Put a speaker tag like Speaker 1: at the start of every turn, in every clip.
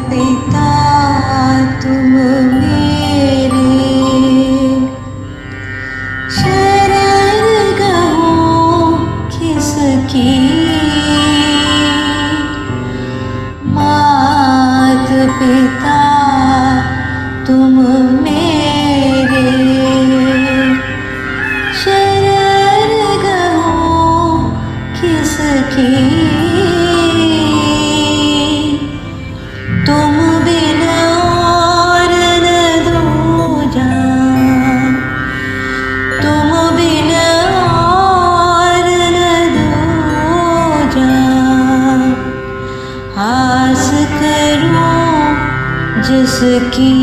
Speaker 1: पिता तुम मेरे, शरण गहूँ किसकी, मात पिता तुम मेरे, शरण गहूँ किसकी, तुम बिन और न दूजा, तुम बिन और न दूजा, आस करूं जिसकी,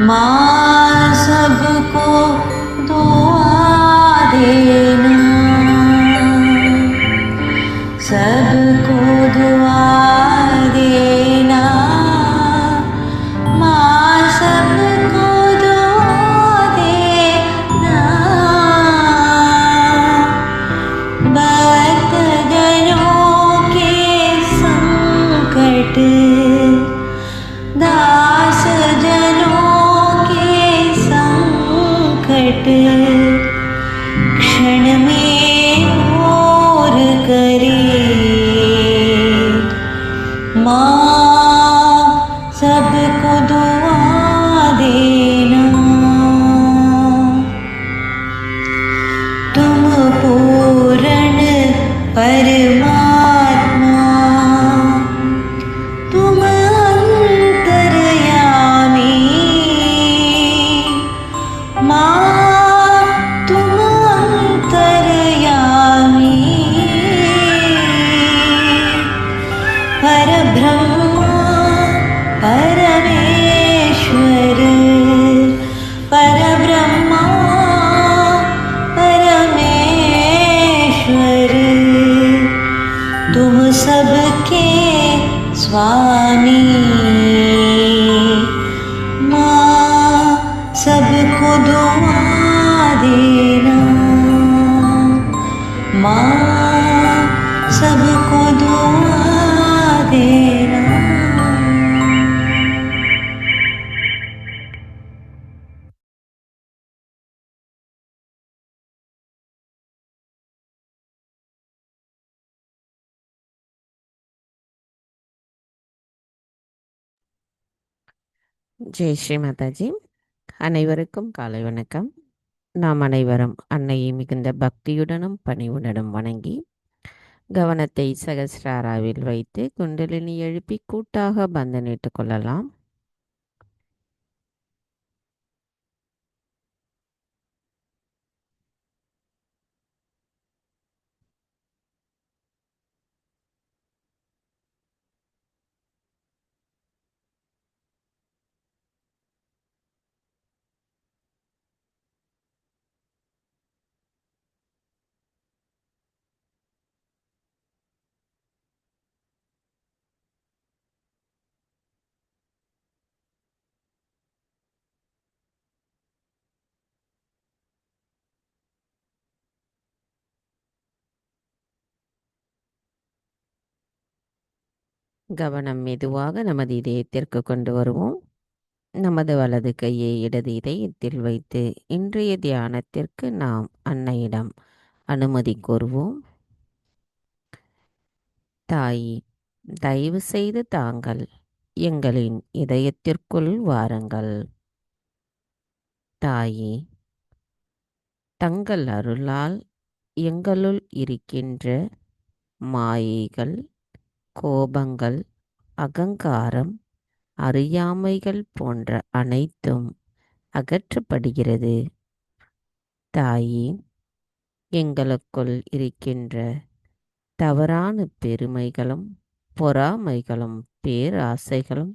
Speaker 1: माँ सबको दुआ देना, सबको दुआ देना, माँ सबको दुआ देना, भक्त जनों के संकट, दास जनों के संकट, क्षण में दूर करे, माँ सबको दुआ देना, तुम पूर्ण परमात्मा, तुम अंतर्यामी, माँ तुम अंतर्यामी, परब्रह्मा परमेश्वर, परब्रह्मा परमेश्वर, तुम सबके स्वामी, माँ सबको दुआ देना, माँ सबको दुआ देना।
Speaker 2: ஜெய் ஸ்ரீ மாதாஜி. அனைவருக்கும் காலை வணக்கம். நாம் அனைவரும் அன்னையை மிகுந்த பக்தியுடனும் பணிவுடனும் வணங்கி கவனத்தை சகஸ்ராராவில் வைத்து குண்டலினி எழுப்பி கூட்டாக பந்தனிட்டுக் கொள்ளலாம். கவனம் மெதுவாக நமது இதயத்திற்கு கொண்டு வருவோம். நமது வலது கையை இடது இதயத்தில் வைத்து இன்றைய தியானத்திற்கு நாம் அன்னையிடம் அனுமதி கோருவோம். தாயி, தயவு செய்து தாங்கள் எங்களின் இதயத்திற்குள் வாருங்கள். தாயி, தங்கள் அருளால் எங்களுள் இருக்கின்ற மாயைகள், கோபங்கள், அகங்காரம், அறியாமைகள் போன்ற அனைத்தும் அகற்றப்படுகிறது. தாயி, எங்களுக்குள் இருக்கின்ற தவறான பெருமைகளும் பொறாமைகளும் பேராசைகளும்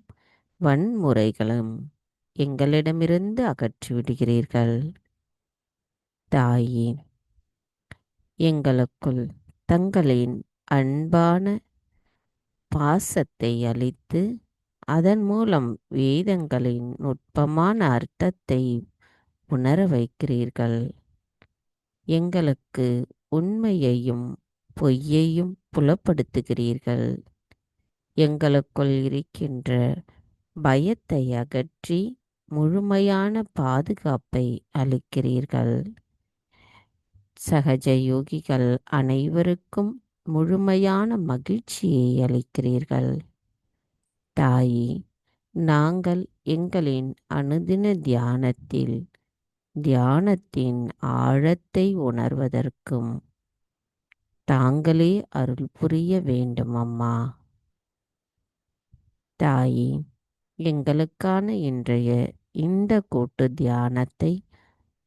Speaker 2: வன்முறைகளும் எங்களிடமிருந்து அகற்றிவிடுகிறீர்கள். தாயி, எங்களுக்குள் தங்களின் அன்பான பாசத்தை அளித்து அதன் மூலம் வேதங்களின் நுட்பமான அர்த்தத்தை உணர வைக்கிறீர்கள். எங்களுக்கு உண்மையையும் பொய்யையும் புலப்படுத்துகிறீர்கள். எங்களுக்குள் இருக்கின்ற பயத்தை அகற்றி முழுமையான பாதுகாப்பை அளிக்கிறீர்கள். சகஜ யோகிகள் அனைவருக்கும் முழுமையான மகிழ்ச்சியை அளிக்கிறீர்கள். தாயே, நாங்கள் எங்களின் அனுதின தியானத்தில் தியானத்தின் ஆழத்தை உணர்வதற்கும் தாங்களே அருள் புரிய வேண்டும் அம்மா. தாயே, எங்களுக்கான இன்றைய இந்த கூட்டு தியானத்தை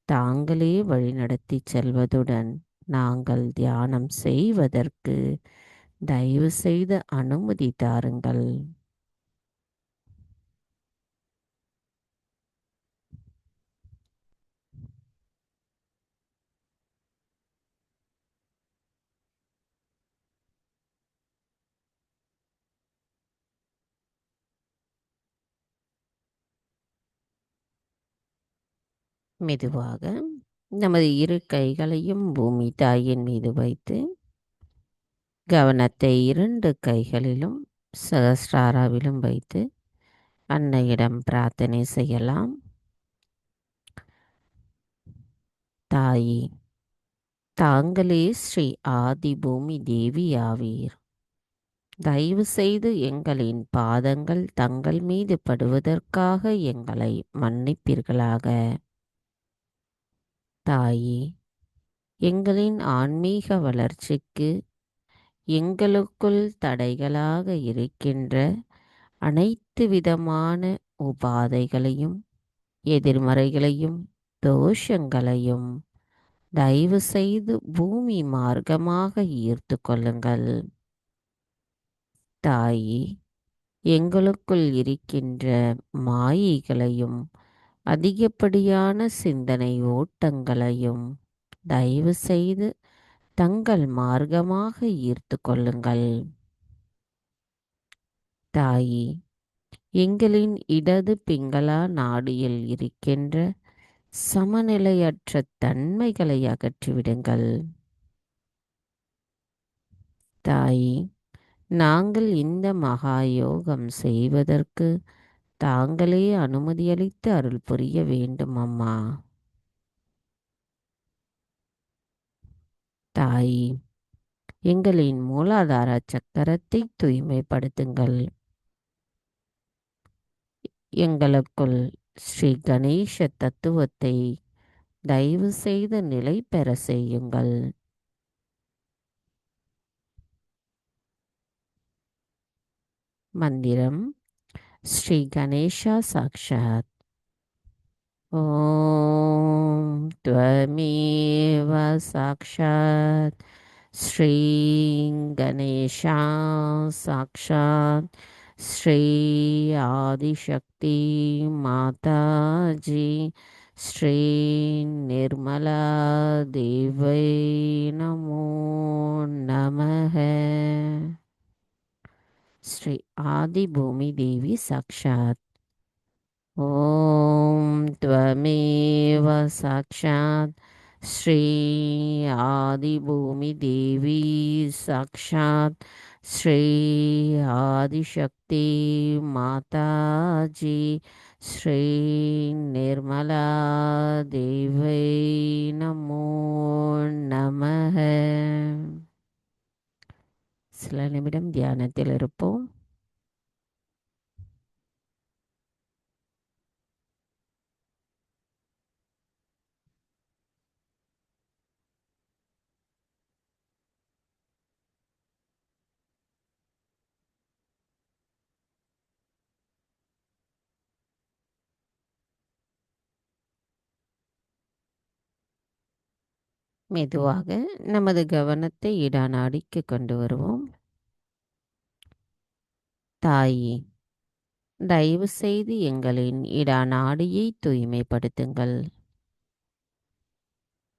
Speaker 2: தாங்களே வழிநடத்தி செல்வதுடன் நாங்கள் தியானம் செய்வதற்கு தயவு செய்து அனுமதி தாருங்கள். மெதுவாக நமது இரு கைகளையும் பூமி தாயின் மீது வைத்து கவனத்தை இரண்டு கைகளிலும் சகஸ்ராராவிலும் வைத்து அன்னையிடம் பிரார்த்தனை செய்யலாம். தாயே, தாங்களே ஸ்ரீ ஆதி பூமி தேவி ஆவீர். தயவு செய்து எங்களின் பாதங்கள் தங்கள் மீது படுவதற்காக எங்களை மன்னிப்பீர்களாக. தாயே, எங்களின் ஆன்மீக வளர்ச்சிக்கு எங்களுக்குள் தடைகளாக இருக்கின்ற அனைத்து விதமான உபாதைகளையும் எதிர்மறைகளையும் தோஷங்களையும் தயவு செய்து பூமி மார்க்கமாக ஈர்த்து கொள்ளுங்கள். தாயே, எங்களுக்குள் இருக்கின்ற மாயைகளையும் அதிகப்படியான சிந்தனை ஓட்டங்களையும் தயவு செய்து தங்கள் மார்க்கமாக ஈர்த்து கொள்ளுங்கள். தாயே, எங்களின் இடது பிங்களா நாடியில் இருக்கின்ற சமநிலையற்ற தன்மைகளை அகற்றிவிடுங்கள். தாயே, நாங்கள் இந்த மகா யோகம் செய்வதற்கு தாங்களே அனுமதியளித்து அருள் புரிய வேண்டும் அம்மா. தாயே, எங்களின் மூலாதார சக்கரத்தை தூய்மைப்படுத்துங்கள். எங்களுக்குள் ஸ்ரீ கணேச தத்துவத்தை தயவு செய்து நிலை பெற செய்யுங்கள். மந்திரம் ஸ்ரீ கணேசா சாக்ஷாத். ஓம் த்வமேவ சாக்ஷாத் ஸ்ரீ கணேசா சாக்ஷாத் ஸ்ரீ ஆதிசக்தி மாதாஜி ஸ்ரீ நிர்மலா தேவை நமோ நமः. ஸ்ரீ ஆதி பூமி தேவி சாக்ஷாத். ஓம் த்வமேவ சாக்ஷாத் ஸ்ரீ ஆதி பூமி தேவி சாக்ஷாத் ஸ்ரீ ஆதிசக்தி மாதாஜி ஸ்ரீ நிர்மலா தேவை நமோ நமः. சில நிமிடம் தியானத்தில் இருப்போம். மெதுவாக நமது கவனத்தை இடாநாடிக்கு கொண்டு வருவோம். தாயே, தயவு செய்து எங்களின் இடாநாடியை தூய்மைப்படுத்துங்கள்.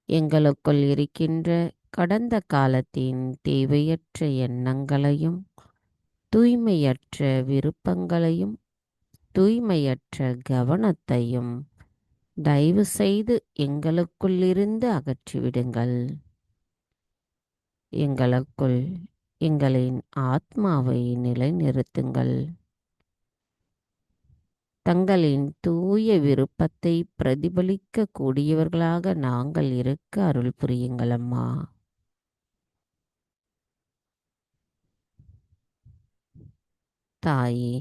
Speaker 2: எங்களுக்குள் இருக்கின்ற கடந்த காலத்தின் தேவையற்ற எண்ணங்களையும் தூய்மையற்ற விருப்பங்களையும் தூய்மையற்ற கவனத்தையும் தயவு செய்து எங்களுக்குள்ளிருந்து அகற்றிவிடுங்கள். எங்களுக்குள் எங்களின் ஆத்மாவை நிலைநிறுத்துங்கள். தங்களின் தூய விருப்பத்தை பிரதிபலிக்க கூடியவர்களாக நாங்கள் இருக்க அருள் புரியுங்கள் அம்மா. தாயே,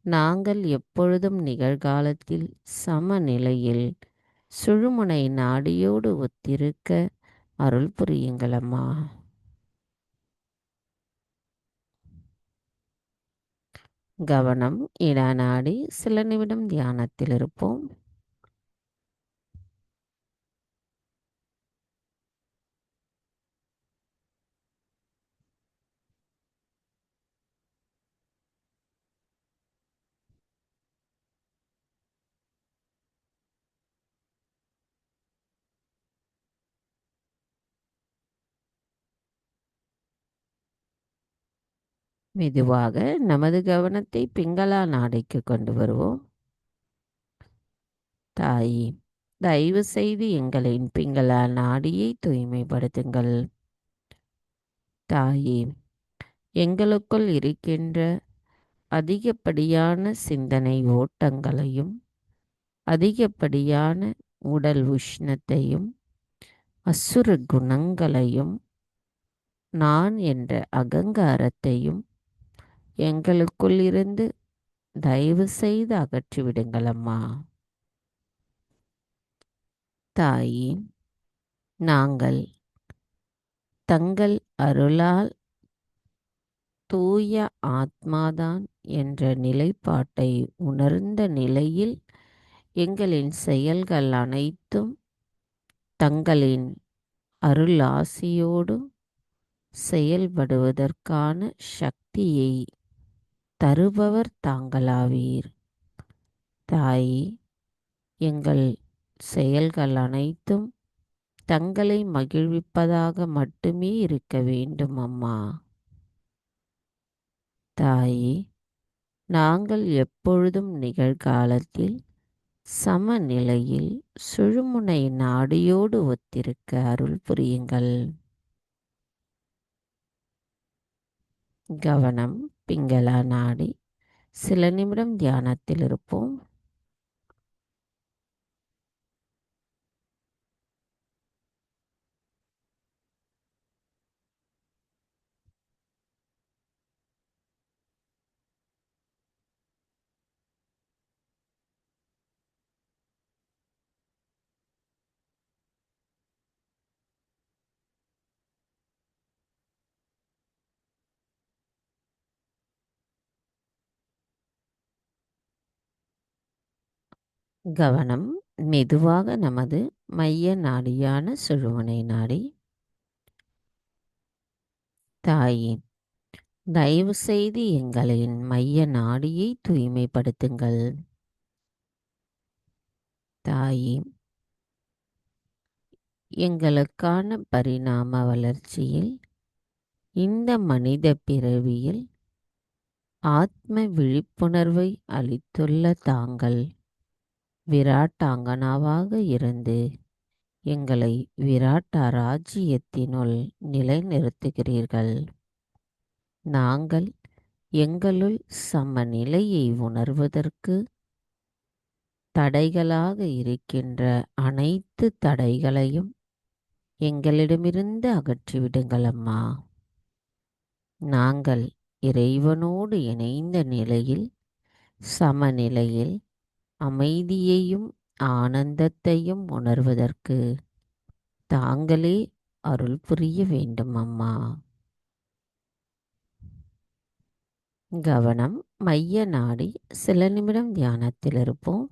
Speaker 2: நாங்கள் எப்பொழுதும் நிகழ்காலத்தில் சமநிலையில் சுழுமுனை நாடியோடு ஒத்திருக்க அருள் புரியுங்கள் அம்மா. கவனம் இடநாடி சில நிமிடம் தியானத்தில் இருப்போம். மெதுவாக நமது கவனத்தை பிங்களா நாடிக்கு கொண்டு வருவோம். தாயே, தயவு செய்து எங்களின் பிங்களா நாடியை தூய்மைப்படுத்துங்கள். தாயே, எங்களுக்குள் இருக்கின்ற அதிகப்படியான சிந்தனை ஓட்டங்களையும் அதிகப்படியான உடல் உஷ்ணத்தையும் அசுர குணங்களையும் நான் என்ற அகங்காரத்தையும் எங்களுக்குள் இருந்து தயவு செய்து அகற்றிவிடுங்கள் அம்மா. தாயே, நாங்கள் தங்கள் அருளால் தூய ஆத்மாதான் என்ற நிலைப்பாட்டை உணர்ந்த நிலையில் எங்களின் செயல்கள் அனைத்தும் தங்களின் அருளாசியோடு செயல்படுவதற்கான சக்தியை தருபவர் தாங்களாவீர். தாயே, எங்கள் செயல்கள் அனைத்தும் தங்களை மகிழ்விப்பதாக மட்டுமே இருக்க வேண்டும் அம்மா. தாயே, நாங்கள் எப்பொழுதும் நிகழ்காலத்தில் சமநிலையில் சுழுமுனை நாடியோடு ஒத்திருக்க அருள் புரியுங்கள். கவனம் பிங்களா நாடி சில நிமிடம் தியானத்தில் இருப்போம். கவனம் மெதுவாக நமது மைய நாடியான சுழுமுனை நாடி. தாயே, தயவு செய்து எங்களின் மைய நாடியை தூய்மைப்படுத்துங்கள். தாயே, எங்களுக்கான பரிணாம வளர்ச்சியில் இந்த மனித பிறவியில் ஆத்ம விழிப்புணர்வை அளித்துள்ள தாங்கள் விராட்டாங்கனாவாக இருந்து எங்களை விராட்டா ராஜ்யத்தினுள் நிலைநிறுத்துகிறீர்கள். நாங்கள் எங்களுள் சமநிலையை உணர்வதற்கு தடைகளாக இருக்கின்ற அனைத்து தடைகளையும் எங்களிடமிருந்து அகற்றிவிடுங்கள் அம்மா. நாங்கள் இறைவனோடு இணைந்த நிலையில் சமநிலையில் அமைதியையும் ஆனந்தத்தையும் உணர்வதற்கு தாங்களே அருள் புரிய வேண்டும் அம்மா. கவனம் மைய நாடி சில நிமிடம் தியானத்தில் இருப்போம்.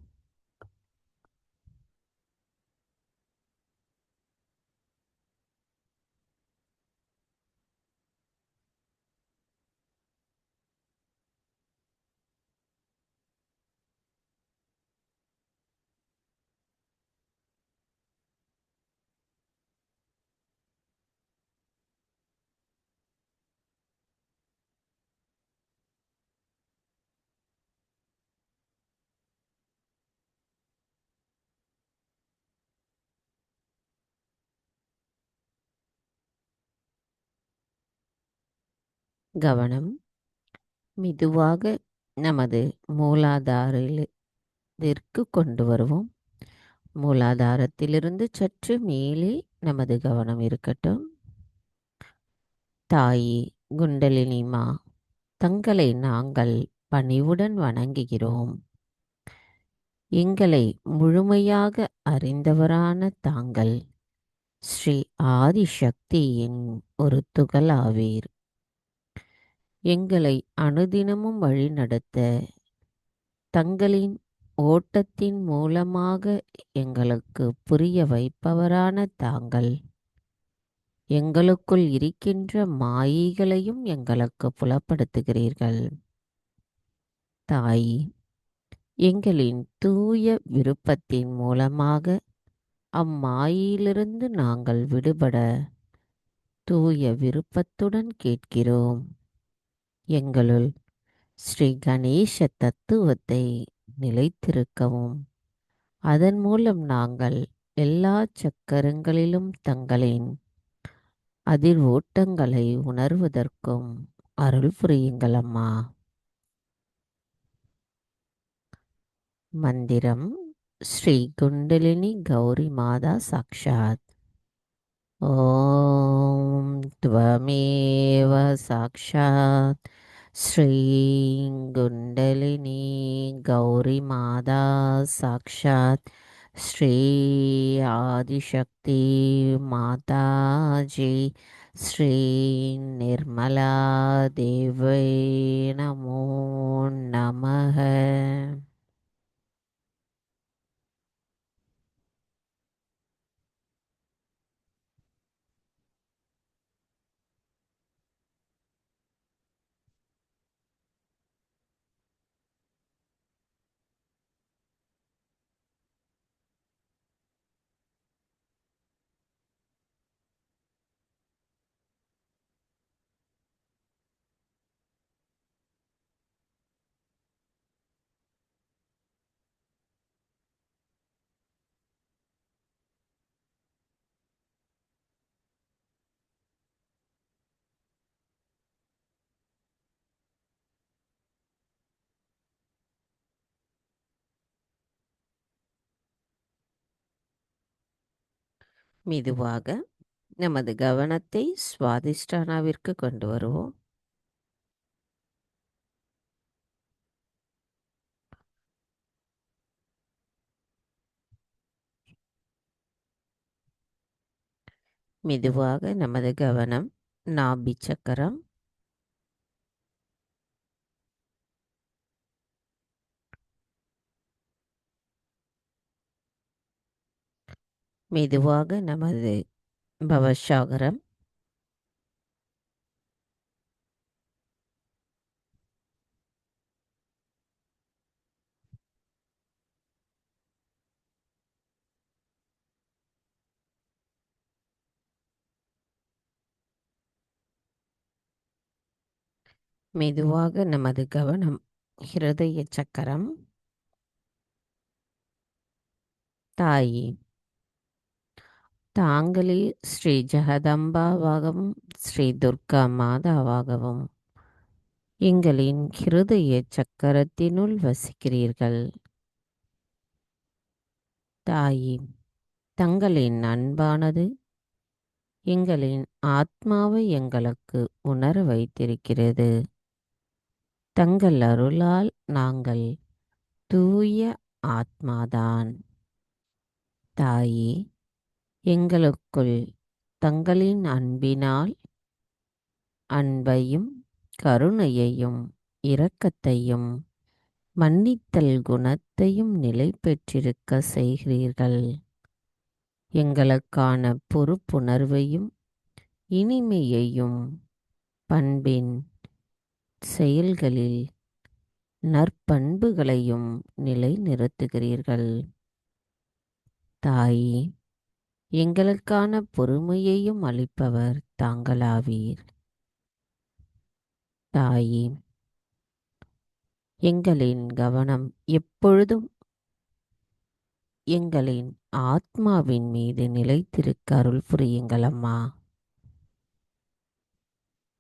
Speaker 2: கவனம் மெதுவாக நமது மூலாதாரத்திற்கு கொண்டு வருவோம். மூலாதாரத்திலிருந்து சற்று மேலே நமது கவனம் இருக்கட்டும். தாயி குண்டலினிமா, தங்களை நாங்கள் பணிவுடன் வணங்குகிறோம். எங்களை முழுமையாக அறிந்தவரான தாங்கள் ஸ்ரீ ஆதிசக்தியின் ஒரு துகளாவீர். எங்களை அனுதினமும் வழிநடத்த தங்களின் ஓட்டத்தின் மூலமாக எங்களுக்கு புரிய வைப்பவரான தாங்கள் எங்களுக்குள் இருக்கின்ற மாயைகளையும் எங்களுக்கு புலப்படுத்துகிறீர்கள். தாய், எங்களின் தூய விருப்பத்தின் மூலமாக அம்மாயிலிருந்து நாங்கள் விடுபட தூய விருப்பத்துடன் கேட்கிறோம். எங்களுள் ஸ்ரீ கணேச தத்துவத்தை நிலைத்திருக்கவும், அதன் மூலம் நாங்கள் எல்லா சக்கரங்களிலும் தங்களின் அதிர்வோட்டங்களை உணர்வதற்கும் அருள் புரியுங்கள் அம்மா. மந்திரம் ஸ்ரீ குண்டலினி கௌரி மாதா சாக்ஷாத். ஓம் त्वमेव சாக்ஷாத் ஸ்ரீ குண்டலினி கௌரி மாதா சாக்ஷாத் ஸ்ரீ ஆதிசக்தி மாதாஜி ஸ்ரீ நிர்மலா தேவை நமோ நமः. மெதுவாக நமது கவனத்தை சுவாதிஷ்டானாவிற்கு கொண்டு வருவோம். மெதுவாக நமது கவனம் நாபி சக்கரம், மெதுவாக நமது பவசாகரம், மெதுவாக நமது கவனம் ஹிருதய சக்கரம். தாயி, தாங்களே ஸ்ரீ ஜெகதம்பாவாகவும் ஸ்ரீ துர்கா மாதாவாகவும் எங்களின் ஹிருதய சக்கரத்தினுள் வசிக்கிறீர்கள். தாயி, தங்களின் அன்பானது எங்களின் ஆத்மாவை எங்களுக்கு உணர வைத்திருக்கிறது. தங்கள் அருளால் நாங்கள் தூய ஆத்மாதான். தாயே, எங்களுக்குள் தங்களின் அன்பினால் அன்பையும் கருணையையும் இரக்கத்தையும் மன்னித்தல் குணத்தையும் நிலை பெற்றிருக்க செய்கிறீர்கள். எங்களுக்கான பொறுப்புணர்வையும் இனிமையையும் பண்பின் செயல்களில் நற்பண்புகளையும் நிலைநிறுத்துகிறீர்கள். தாயே, எங்களுக்கான பொறுமையையும் அளிப்பவர் தாங்களாவீர். தாயே, எங்களின் கவனம் எப்பொழுதும் எங்களின் ஆத்மாவின் மீது நிலைத்திருக்க அருள் புரியுங்கள் அம்மா.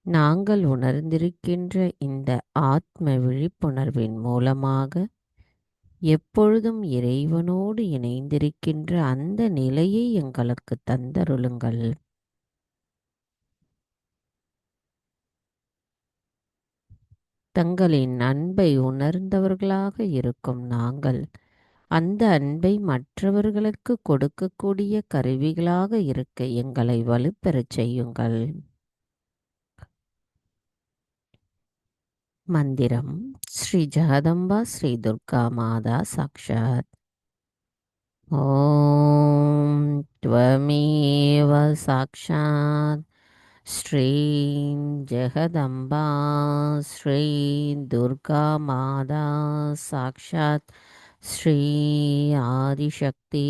Speaker 2: நாங்கள் உணர்ந்திருக்கின்ற இந்த ஆத்ம விழிப்புணர்வின் மூலமாக எப்பொழுதும் இறைவனோடு இணைந்திருக்கின்ற அந்த நிலையை எங்களுக்கு தந்தருளுங்கள். தங்களின் அன்பை உணர்ந்தவர்களாக இருக்கும் நாங்கள் அந்த அன்பை மற்றவர்களுக்கு கொடுக்கக்கூடிய கருவிகளாக இருக்க எங்களை வலுப்பெறச் செய்யுங்கள். மந்திரம் ஸ்ரீ ஜெகதம்பா ஸ்ரீ துர்கா மாதா சாக்ஷாத். ஓம் த்வமேவ சாக்ஷாத் ஸ்ரீம் ஜெகதம்பா ஸ்ரீ துர்கா மாதா சாக்ஷாத் ஸ்ரீ ஆதிசக்தி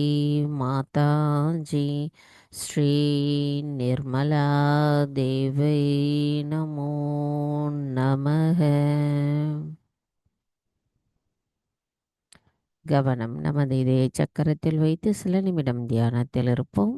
Speaker 2: மாதாஜி ஸ்ரீ நிர்மலா தேவை நமோ நமக. கவனம் நமது இதய சக்கரத்தில் வைத்து சில நிமிடம் தியானத்தில் இருப்போம்.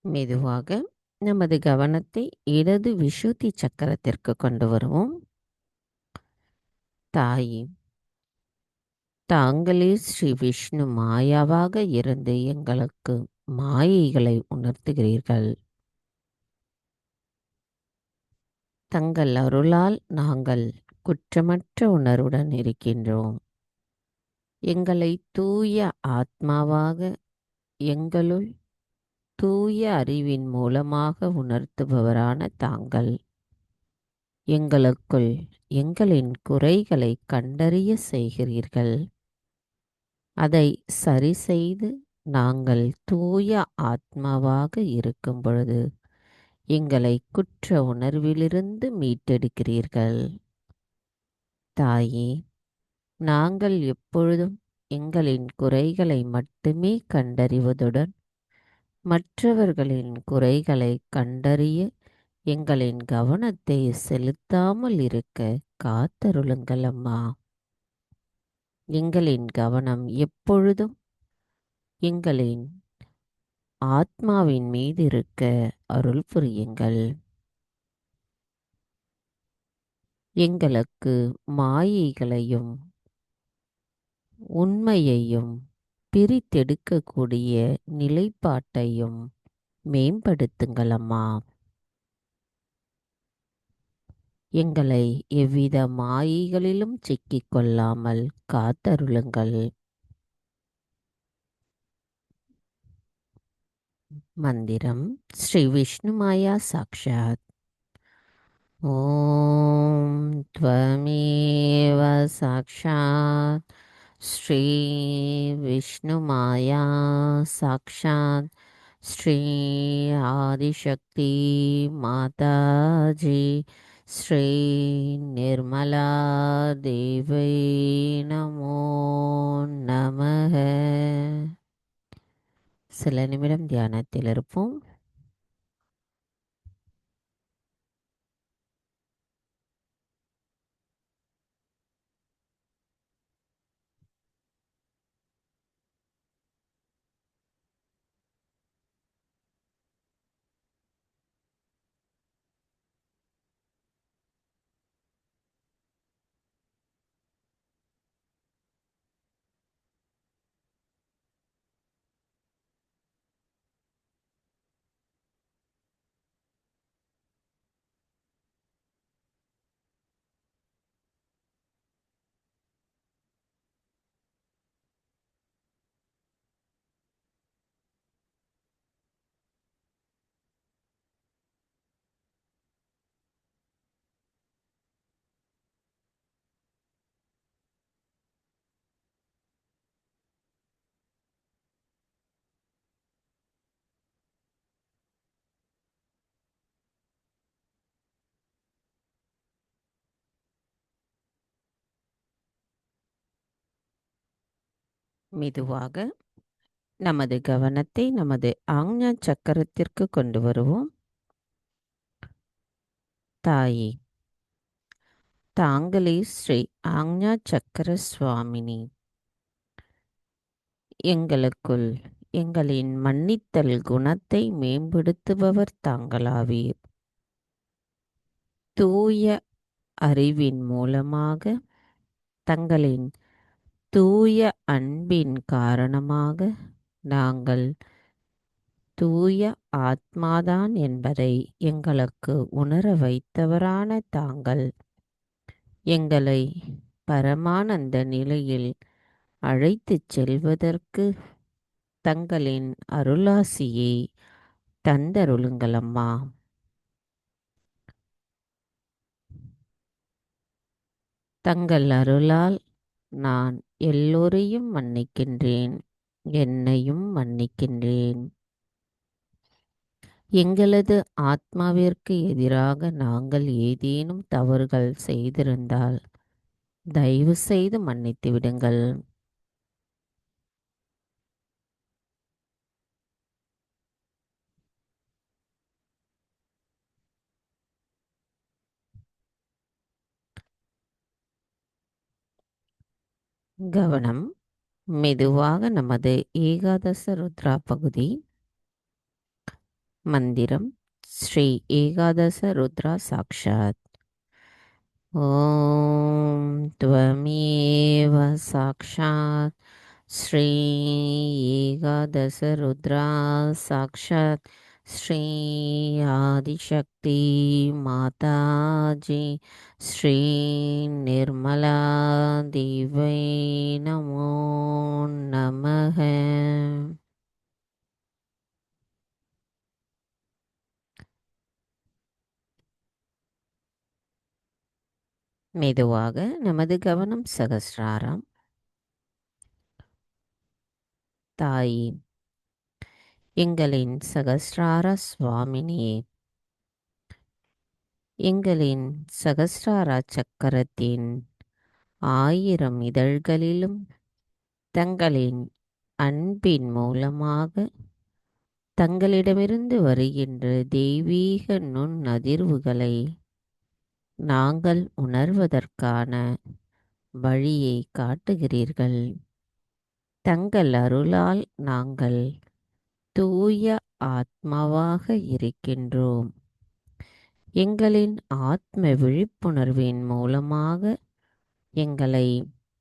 Speaker 2: மெதுவாக நமது கவனத்தை இடது விஷுத்தி சக்கரத்திற்கு கொண்டு வருவோம். தாயே, தாங்களே ஸ்ரீ விஷ்ணு மாயாவாக இருந்து எங்களுக்கு மாயைகளை உணர்த்துகிறீர்கள். தங்கள் அருளால் நாங்கள் குற்றமற்ற உணர்வுடன் இருக்கின்றோம். எங்களை தூய ஆத்மாவாக எங்களுள் தூய அறிவின் மூலமாக உணர்த்துபவரான தாங்கள் எங்களுக்குள் எங்களின் குறைகளை கண்டறிய செய்கிறீர்கள். அதை சரி செய்து நாங்கள் தூய ஆத்மாவாக இருக்கும் பொழுது எங்களை குற்ற உணர்விலிருந்து மீட்டெடுக்கிறீர்கள். தாயே, நாங்கள் எப்பொழுதும் எங்களின் குறைகளை மட்டுமே கண்டறிவதுடன் மற்றவர்களின் குறைகளை கண்டறிய எங்களின் கவனத்தை செலுத்தாமல் இருக்க காத்தருளுங்கள் அம்மா. எங்களின் கவனம் எப்பொழுதும் எங்களின் ஆத்மாவின் மீது இருக்க அருள் புரியுங்கள். எங்களுக்கு மாயைகளையும் உண்மையையும் பிரித்தெடுக்கக்கூடிய நிலைப்பாட்டையும் மேம்படுத்துங்கள் அம்மா. எங்களை எவ்வித மாயைகளிலும் சிக்கிக் கொள்ளாமல் காத்தருளுங்கள். மந்திரம் ஸ்ரீ விஷ்ணு மாயா சாக்ஷாத். ஓம் த்வமேவ சாக்ஷாத் ஸ்ரீ விஷ்ணு மாயா சாக்ஷாத் ஸ்ரீ ஆதிசக்தி மாதாஜி ஸ்ரீ நிர்மலா தேவை நமோ நமக. சில நிமிடம் தியானத்தில் இருப்போம். மெதுவாக நமது கவனத்தை நமது ஆக்ஞா சக்கரத்திற்கு கொண்டு வருவோம். தாயே, தாங்களே ஸ்ரீ ஆக்ஞா சக்கர சுவாமினி. எங்களுக்குள் எங்களின் மன்னித்தல் குணத்தை மேம்படுத்துபவர் தாங்களாவீர். தூய அறிவின் மூலமாக தங்களின் தூய அன்பின் காரணமாக நாங்கள் தூய ஆத்மாதான் என்பதை எங்களுக்கு உணர வைத்தவரான தாங்கள் எங்களை பரமானந்த நிலையில் அழைத்துச் செல்வதற்கு தங்களின் அருளாசியை தந்தருளுங்களம்மா. தங்கள் அருளால் நான் எல்லோரையும் மன்னிக்கின்றேன், என்னையும் மன்னிக்கின்றேன். எங்களது ஆத்மாவிற்கு எதிராக நாங்கள் ஏதேனும் தவறுகள் செய்திருந்தால் தயவு செய்து மன்னித்து விடுங்கள். கவனம் மெதுவாக நமது ஏகாதச ருத்ரா பகுதி. மந்திரம் ஸ்ரீ ஏகாதச ருத்ரா சாக்ஷாத். ஓம் த்வமேவ சாக்ஷாத் ஸ்ரீ ஏகாதச ருத்ரா சாக்ஷாத் ஸ்ரீ ஆதிசக்தி மாதாஜி ஸ்ரீ நிர்மலா தேவை நமோ நமக. மெதுவாக நமது கவனம் சகஸ்ராரம். தாயே, எங்களின் சகஸ்ரார சுவாமினியே, எங்களின் சகஸ்ரார சக்கரத்தின் 1000 இதழ்களிலும் தங்களின் அன்பின் மூலமாக தங்களிடமிருந்து வருகின்ற தெய்வீக நுண்ணதிர்வுகளை நாங்கள் உணர்வதற்கான வழியை காட்டுகிறீர்கள். தங்கள் அருளால் நாங்கள் தூய ஆத்மாவாக இருக்கின்றோம். எங்களின் ஆத்ம விழிப்புணர்வின் மூலமாக எங்களை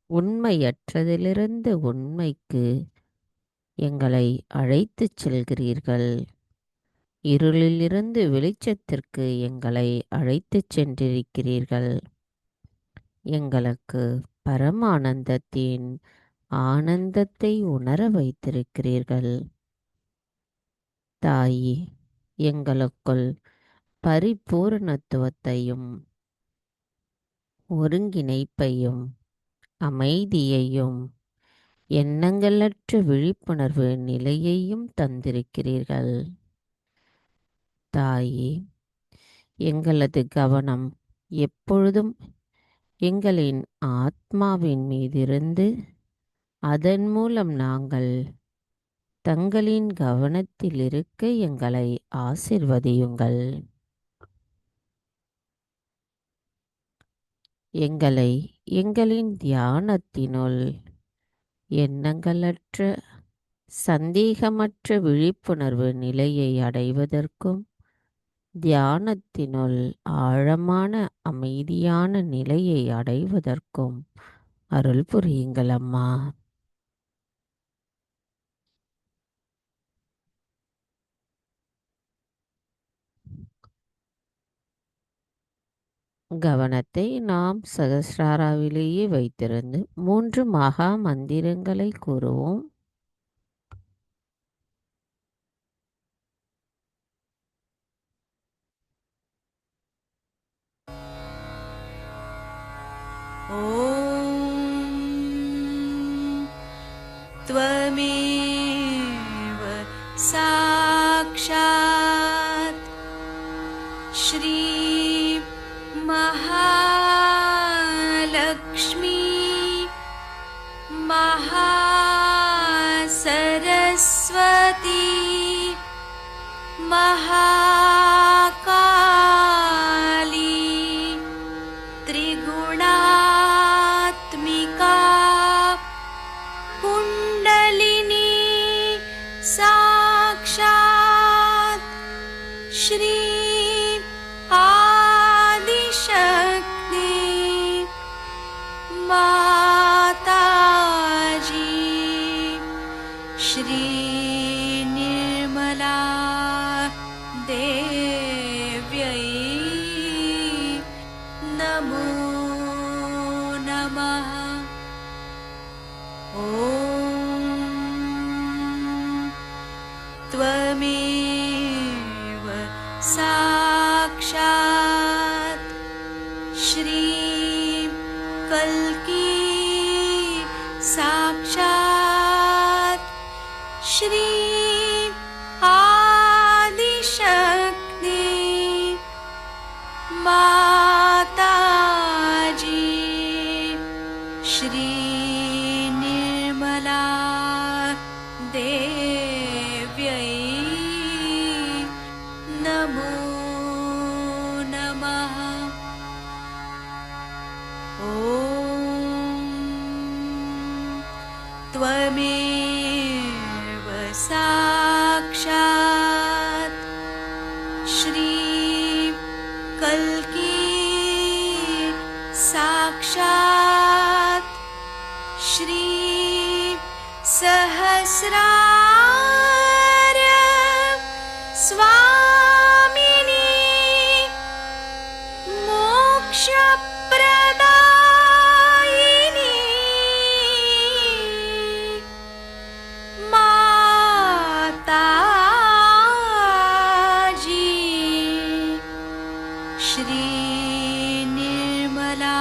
Speaker 2: உண்மையற்றதிலிருந்து உண்மைக்கு எங்களை அழைத்துச் செல்கிறீர்கள். இருளிலிருந்து வெளிச்சத்திற்கு எங்களை அழைத்துச் சென்றிருக்கிறீர்கள். எங்களுக்கு பரமானந்தத்தின் ஆனந்தத்தை உணர வைத்திருக்கிறீர்கள். தாயே, எங்களுக்குள் பரிபூரணத்துவத்தையும் ஒருங்கிணைப்பையும் அமைதியையும் எண்ணங்களற்ற விழிப்புணர்வு நிலையையும் தந்திருக்கிறீர்கள். தாயே, எங்களது கவனம் எப்பொழுதும் எங்களின் ஆத்மாவின் மீதிருந்து அதன் மூலம் நாங்கள் தங்களின் கவனத்தில் இருக்க எங்களை ஆசிர்வதியுங்கள். எங்களை எங்களின் தியானத்தினுள் எண்ணங்களற்ற சந்தேகமற்ற விழிப்புணர்வு நிலையை அடைவதற்கும் தியானத்தினுள் ஆழமான அமைதியான நிலையை அடைவதற்கும் அருள் புரியுங்கள் அம்மா. கவனத்தை நாம் சகஸ்ராராவிலேயே வைத்திருந்து 3 மகா மந்திரங்களை கூறுவோம்.
Speaker 1: ॐ त्वमेव साक्षात् श्री महालक्ष्मी महामाया महाकाली त्रिगुणात्मिका कुण्डलिनी साक्षात् श्री आदिशक्ति माताजी श्री निर्मला देव्यै नमो नमः। ॐ त्वमेव साक्षात् श्री कल्की साक्षात् श्री आदिशक्ति माताजी श्री निर्मला देव्यै नमो नमः। ॐ त्वमेव साक्षात् श्री कल्की साक्षात् श्री सहस्रार्य स्वामिनी मोक्षप्रदायिनी माताजी श्री निर्मला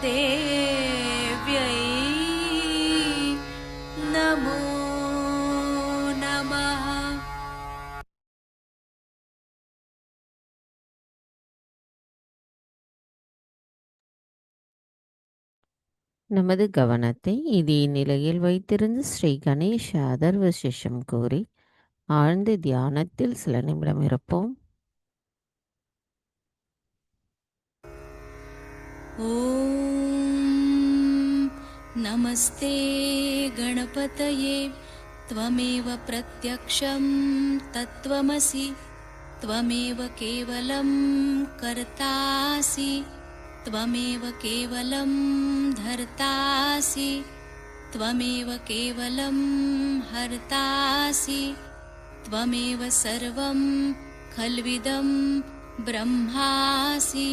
Speaker 1: देव्यै नमो नमः।
Speaker 2: நமது கவனத்தை இதே நிலையில் வைத்திருந்து ஸ்ரீ கணேஷ அதர்வ சிஷம் கூறி ஆழ்ந்த தியானத்தில் சில நிமிடம் இருப்போம்.
Speaker 1: ॐ नमस्ते गणपतये त्वमेव प्रत्यक्षं तत्त्वमसि त्वमेव केवलं कर्तासि त्वमेव केवलं धर्तासि त्वमेव केवलं हर्तासि त्वमेव सर्वं खल्विदं ब्रह्मासि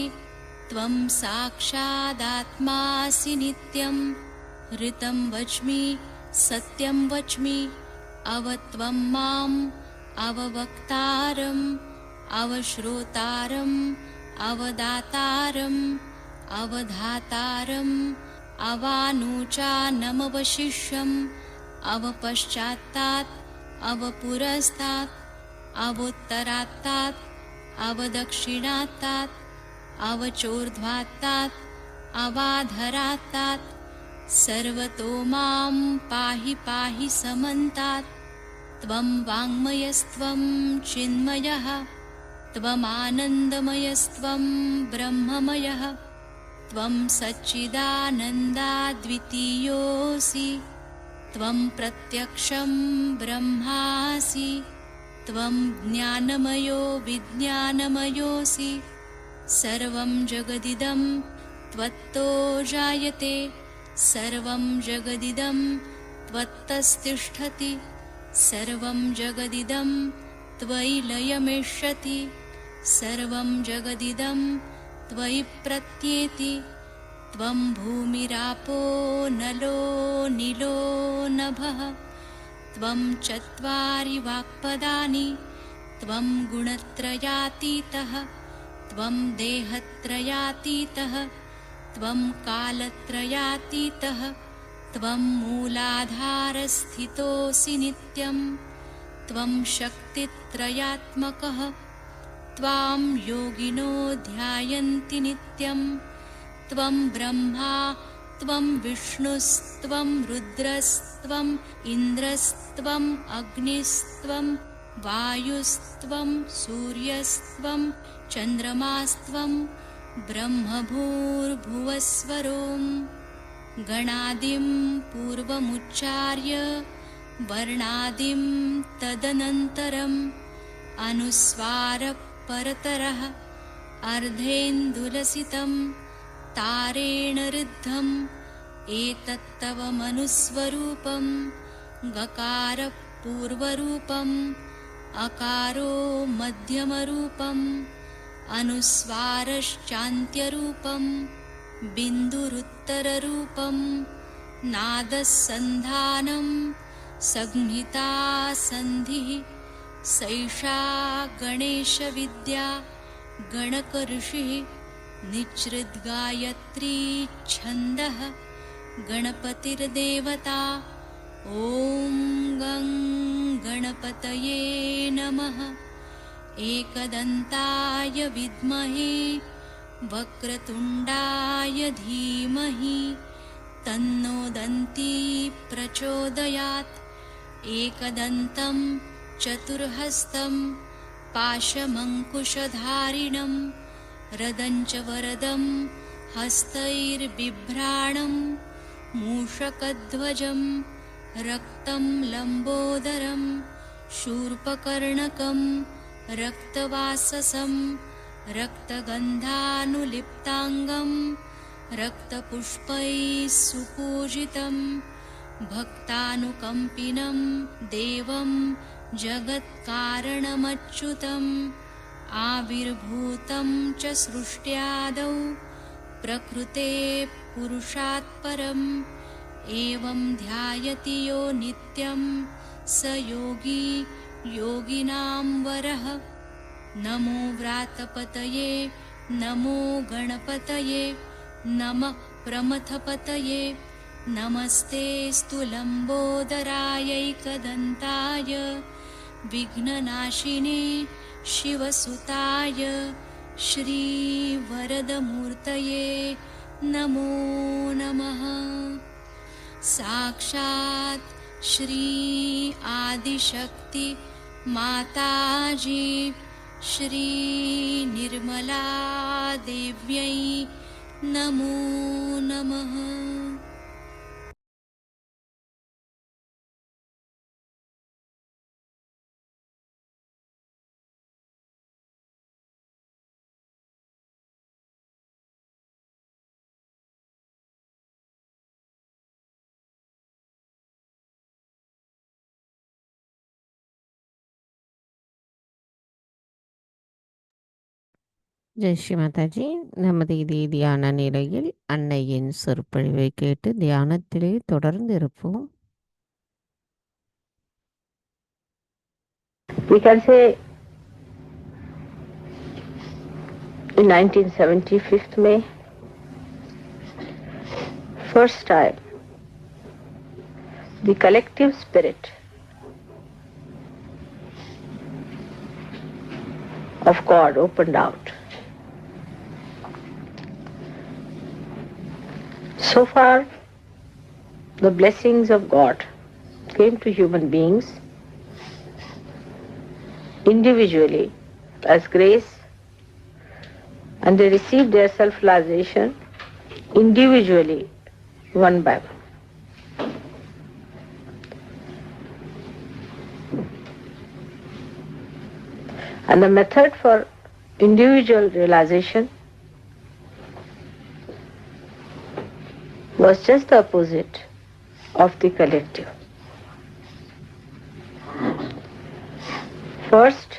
Speaker 1: त्वं साक्षादात्मासि नित्यं ऋतं वच्मि सत्यं वच्मि अवत्वं माम् अववक्तारम् अवश्रोतारम् अवदातारम् अवधातारम् अवानुचानमवशिष्यम् अवपश्चात्तात् अवपुरस्तात् अवोत्तरात्तात् अवदक्षिणात्तात् अवचोर्ध्वात्तात् अवाधरात्तात् सर्वतो मां पाहि पाहि समन्तात् त्वं वाङ्मयस्त्वं चिन्मयः त्वमानन्दमयस्त्वं ब्रह्ममयः त्वं सच्चिदानन्दाद्वितीयोऽसि त्वं प्रत्यक्षं ब्रह्मासि त्वं ज्ञानमयो विज्ञानमयोऽसि सर्वं जगदिदं त्वत्तो जायते सर्वं जगदिदं त्वत्तस्तिष्ठति सर्वं जगदिदं त्वयि लयमिष्यति सर्वं जगदिदं त्वयि प्रत्येति त्वं भूमिरापो नलो नीलो नभः त्वं चत्वारि वाक्पदानि त्वं गुणत्रयातीतः त्वं देहत्रयातीतः त्वं कालत्रयातीतः त्वं मूलाधारस्थितोऽसि नित्यं त्वं शक्तित्रयात्मकः त्वां योगिनो ध्यायन्ति नित्यं त्वं ब्रह्मा त्वं विष्णुस्त्वं रुद्रस्त्वम् इन्द्रस्त्वम् अग्निस्त्वं वायुस्त्वं सूर्यस्त्वं चन्द्रमास्त्वं ब्रह्मभूर्भुवस्वरों गणादिं पूर्वमुच्चार्य वर्णादिं तदनन्तरम् अनुस्वारः परतरः अर्धेन्दुलसितं तारेण ऋद्धम् एतत्तव मनुस्वरूपं गकारः पूर्वरूपम् अकारो मध्यमरूपम् अनुस्वारश्चान्त्यरूपम् बिन्दुरुत्तररूपम् नादस्सन्धानं संहिता सन्धिः सैषा गणेशविद्या गणकऋषिः निच्छृद्गायत्री छन्दः गणपतिर्देवता ॐ गं गणपतये नमः। एकदन्ताय विद्महे वक्रतुण्डाय धीमहि तन्नो दन्ती प्रचोदयात्। एकदन्तं चतुर्हस्तं पाशमङ्कुशधारिणं रदञ्च वरदं हस्तैर्बिभ्राणं मूषकध्वजं रक्तं लम्बोदरं शूर्पकर्णकं रक्तवाससं रक्तगन्धानुलिप्ताङ्गं रक्तपुष्पैः सुपूजितं भक्तानुकम्पिनं देवं जगत्कारणमच्युतम् आविर्भूतं च सृष्ट्यादौ प्रकृते पुरुषात् परम् एवं ध्यायति यो नित्यं स योगी योगिनां वरः। नमो व्रातपतये नमो गणपतये नमः प्रमथपतये नमस्तेऽस्तु लम्बोदरायैकदन्ताय विघ्ननाशिने शिवसुताय श्रीवरदमूर्तये नमो नमः। साक्षात् श्री आदिशक्ति माताजी श्री निर्मला देव्यै नमो नमः।
Speaker 2: ஜெய் ஸ்ரீ மாதாஜி. நமது இதே தியான நிலையில் அன்னையின் சொற்பொழிவை கேட்டு தியானத்திலே தொடர்ந்து இருப்போம்.
Speaker 3: We can say in 1975 May, first time the collective spirit of God opened out. So far, the blessings of God came to human beings individually as grace, and they received their self-realization individually, one by one. And the method for individual realization was just the opposite of the collective. First,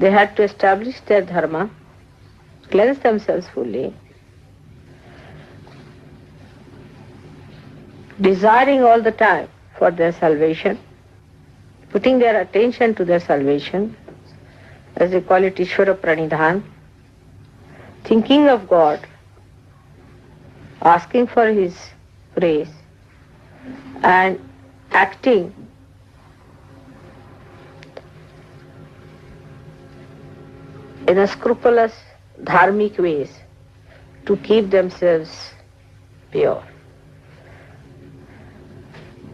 Speaker 3: they had to establish their dharma, cleanse themselves fully, desiring all the time for their salvation, putting their attention to their salvation, as they call it Ishvara Pranidhan, thinking of God, asking for His praise, and acting in a scrupulous dharmic ways to keep themselves pure.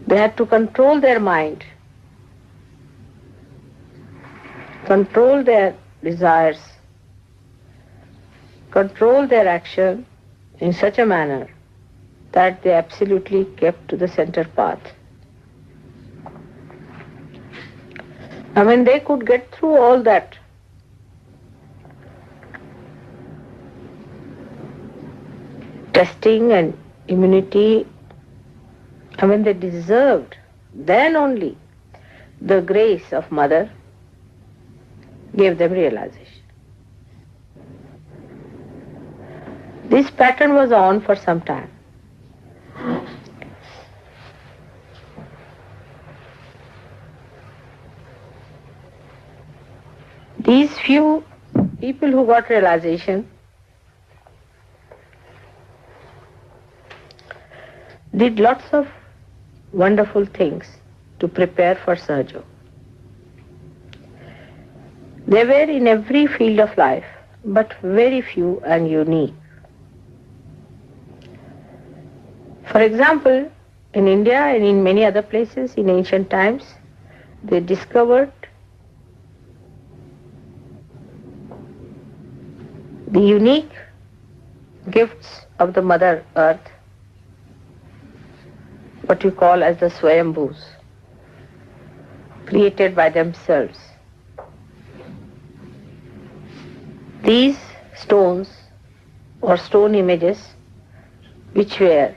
Speaker 3: They had to control their mind control their desires, control their action in such a manner that they absolutely kept to the center path. I mean, they could get through all that testing and immunity. I mean, they deserved then only the grace of Mother gave them realization. This pattern was on for some time. These few people who got realization did lots of wonderful things to prepare for Sahaja. They were in every field of life, but very few and unique. For example, in India and in many other places in ancient times, they discovered the unique gifts of the Mother Earth, what you call as the Swayambhus, created by themselves. These stones or stone images which were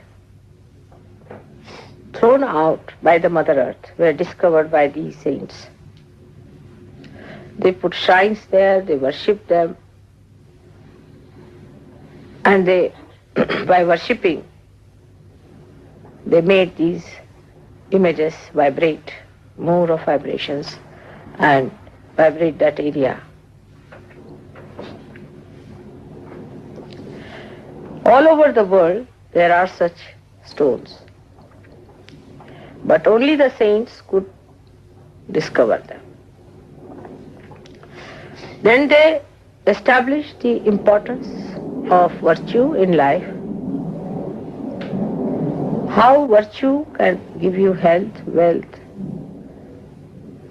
Speaker 3: thrown out by the Mother Earth were discovered by these saints. They put shrines there, they worshipped them, and they, by worshipping, they made these images vibrate, more of vibrations, and vibrate that area. All over the world there are such stones, but only the saints could discover them. Then they established the importance of virtue in life, how virtue can give you health, wealth,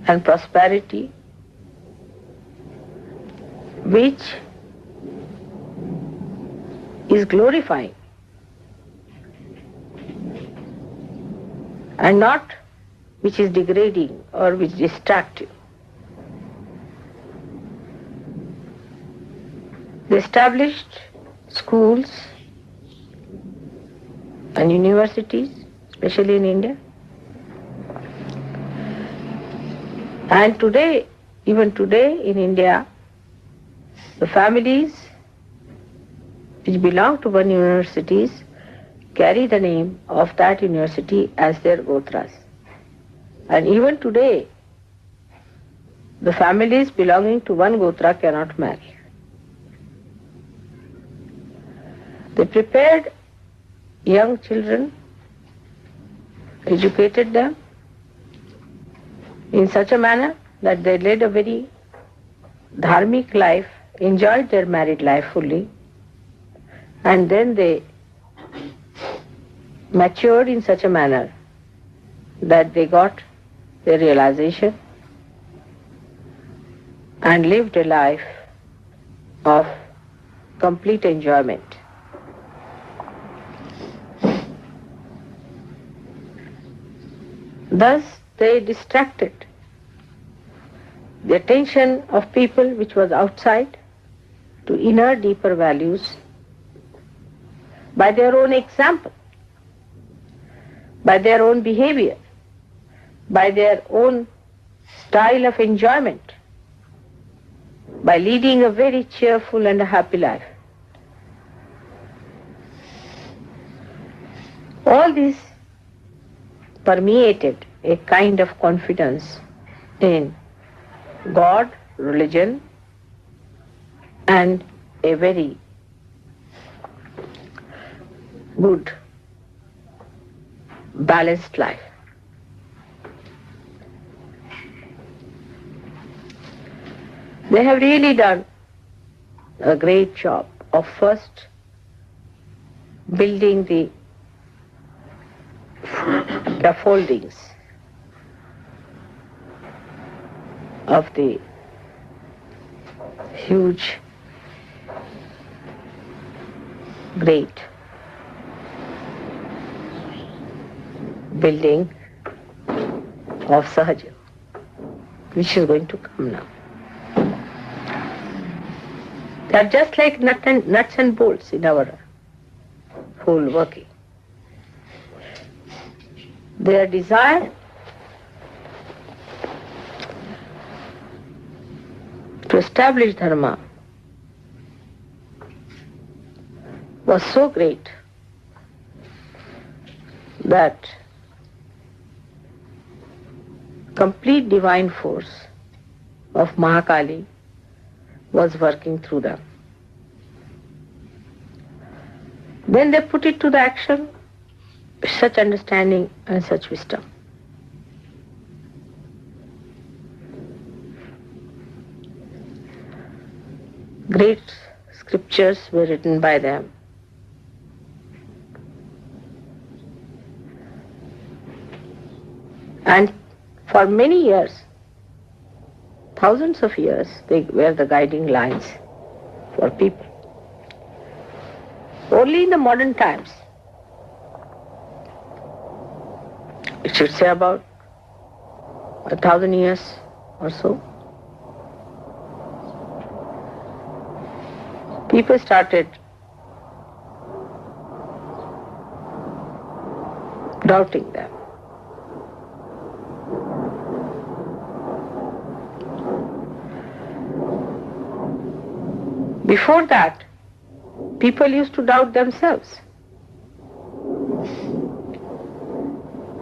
Speaker 3: and prosperity, which is glorifying and not which is degrading or which distracts you. They established schools and universities, especially in India. And today, even today in India, the families which belong to one universities carry the name of that university as their gotras. And even today, the families belonging to one gotra cannot marry. They prepared young children, educated them in such a manner that they led a very dharmic life, enjoyed their married life fully, and then they matured in such a manner that they got their realization and lived a life of complete enjoyment. Thus they distracted the attention of people which was outside to inner deeper values by their own example, by their own behavior, by their own style of enjoyment, by leading a very cheerful and a happy life. All this permeated a kind of confidence in God, religion, and a very good, balanced life. They have really done a great job of first building the scaffoldings of the huge, great building of Sahaja, which is going to come now. They are just like nuts and bolts in our whole working. Their desire to establish dharma was so great that complete divine force of Mahakali was working through them. Then they put it to the action, such understanding and such wisdom. Great scriptures were written by them. And for many years, thousands of years, they were the guiding lines for people. Only in the modern times, it should say about 1,000 years or so, people started doubting them. Before that, people used to doubt themselves.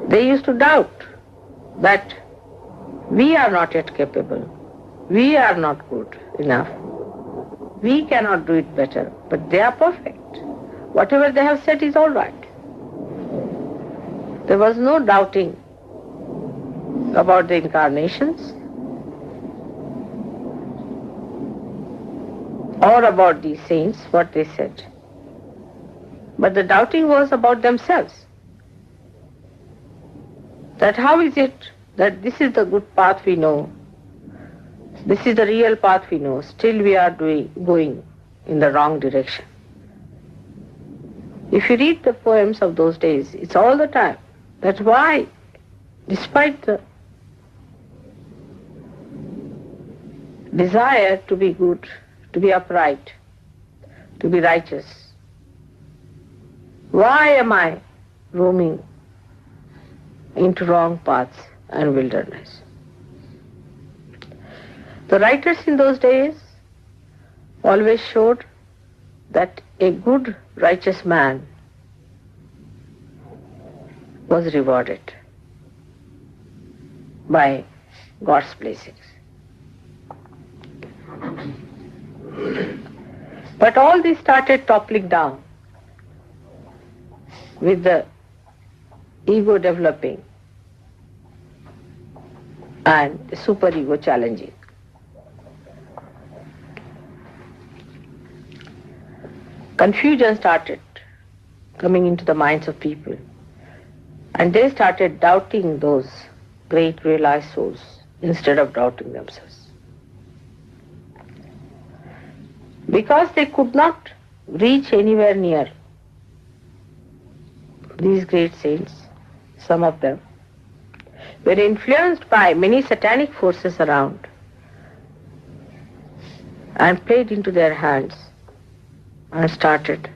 Speaker 3: They used to doubt that we are not yet capable, we are not good enough, we cannot do it better, but they are perfect. Whatever they have said is all right. There was no doubting about the incarnations or about these saints, what they said. But the doubting was about themselves. That how is it that this is the good path we know, this is the real path we know, still we are going in the wrong direction. If you read the poems of those days, it's all the time. That's why, despite the desire to be good, to be upright, to be righteous, why am I roaming into wrong paths and wilderness? The writers in those days always showed that a good, righteous man was rewarded by God's blessings. But all this started toppling down with the ego developing and the superego challenging. Confusion started coming into the minds of people, and they started doubting those great realized souls instead of doubting themselves. Because they could not reach anywhere near these great saints, some of them were influenced by many satanic forces around and played into their hands and started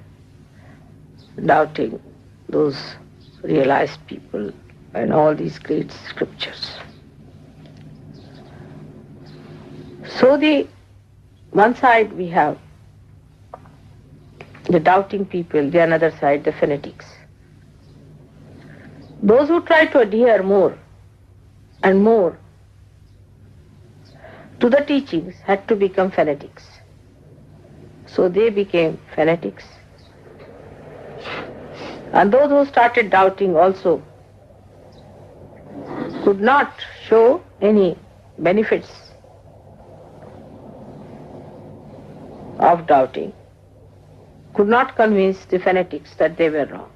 Speaker 3: doubting those realized people and all these great scriptures. So one side we have the doubting people, the another side the fanatics. Those who try to adhere more and more to the teachings had to become fanatics. So they became fanatics. And those who started doubting also could not show any benefits of doubting, could not convince the fanatics that they were wrong.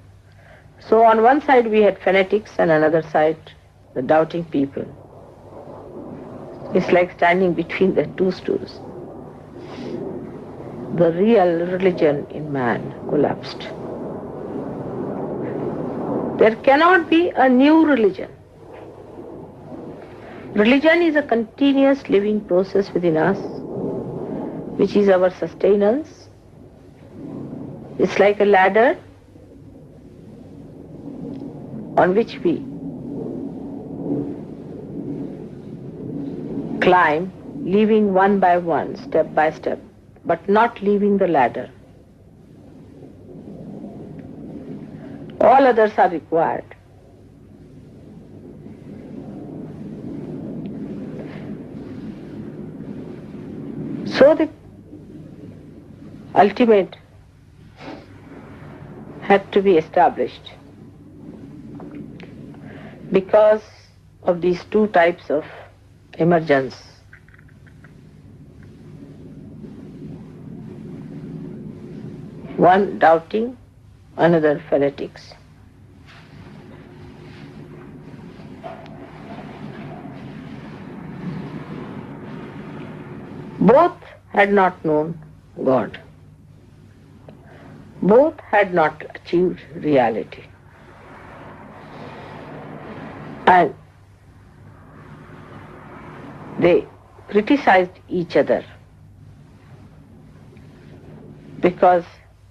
Speaker 3: So on one side we had fanatics and another side the doubting people. It's like standing between the two stools. the real religion in man collapsed. There cannot be a new religion. Religion is a continuous living process within us, which is our sustenance. It's like a ladder on which we climb, leaving one by one, step by step, but not leaving the ladder. All others are required. So the ultimate had to be established because of these two types of emergence. One doubting, another fanatics. Both had not known God. Both had not achieved reality. And they criticized each other because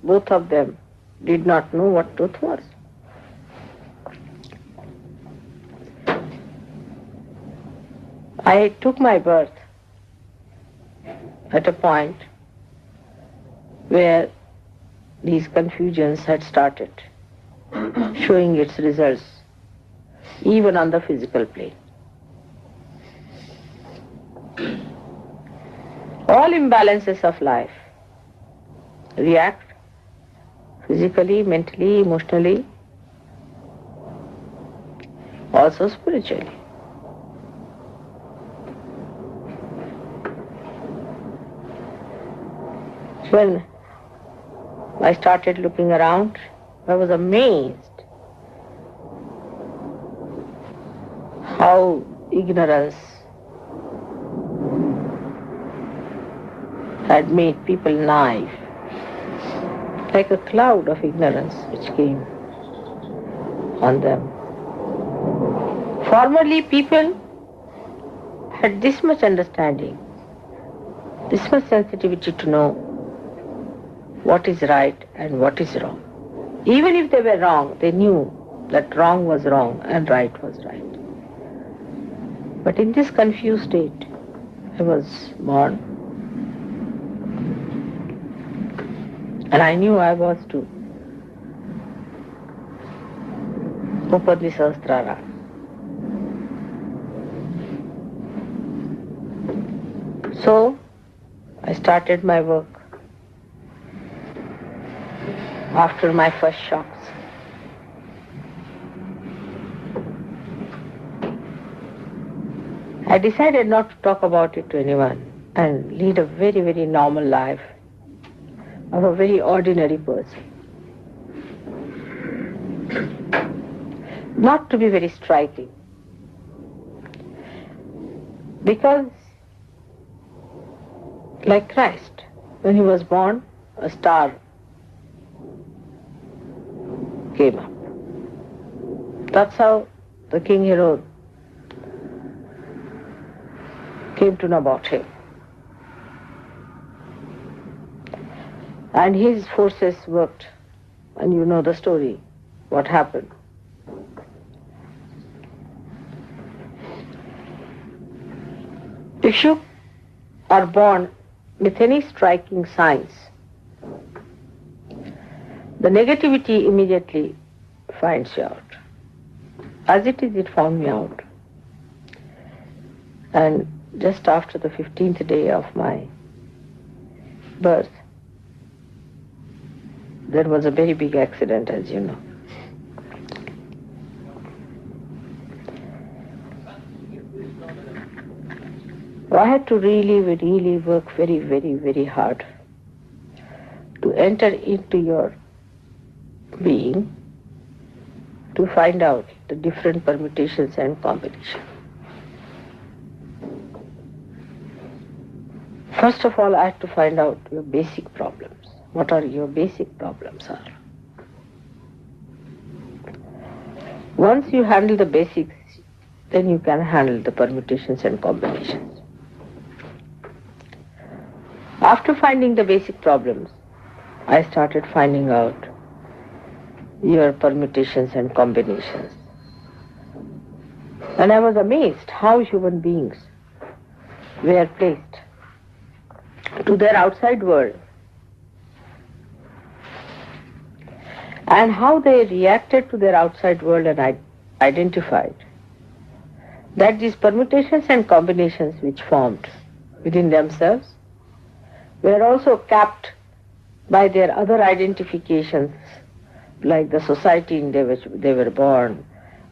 Speaker 3: both of them did not know what truth was. I took my birth at a point where these confusions had started showing its results even on the physical plane. All imbalances of life react physically, mentally, emotionally, also spiritually. When I started looking around, I was amazed how ignorance had made people naive, like a cloud of ignorance which came on them. Formerly people had this much understanding, this much sensitivity to know what is right and what is wrong. Even if they were wrong, they knew that wrong was wrong and right was right. But in this confused state, I was born, and I knew I was to open the Sahasrara. So I started my work after my first shocks. I decided not to talk about it to anyone and lead a very, very normal life of a very ordinary person. Not to be very striking. Because, like Christ, when he was born, a star came up. That's how the King Herod came to know about him. And his forces worked, and you know the story, what happened. If you are born with any striking signs, the negativity immediately finds you out. As it is, it found me out. And just after the 15th day of my birth, there was a very big accident, as you know. I had to really work very, very, very hard to enter into your being, to find out the different permutations and combinations. First of all, I had to find out your basic problems. What are your basic problems are? Once you handle the basics, then you can handle the permutations and combinations. After finding the basic problems, I started finding out your permutations and combinations. And I was amazed how human beings were placed to their outside world and how they reacted to their outside world, and identified that these permutations and combinations which formed within themselves were also capped by their other identifications, like the society in which they were born,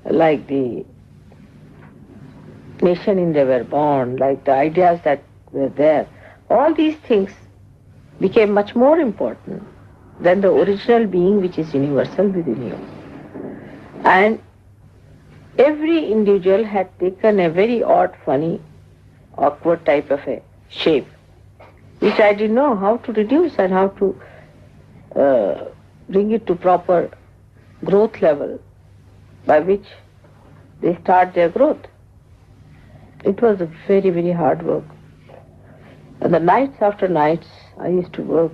Speaker 3: like the nation in they were born, like the ideas that were there. All these things became much more important than the original being which is universal within you. And every individual had taken a very odd, funny, awkward type of a shape, which I didn't know how to reduce and how to bring it to proper growth level by which they start their growth. It was a very, very hard work. And the nights after nights I used to work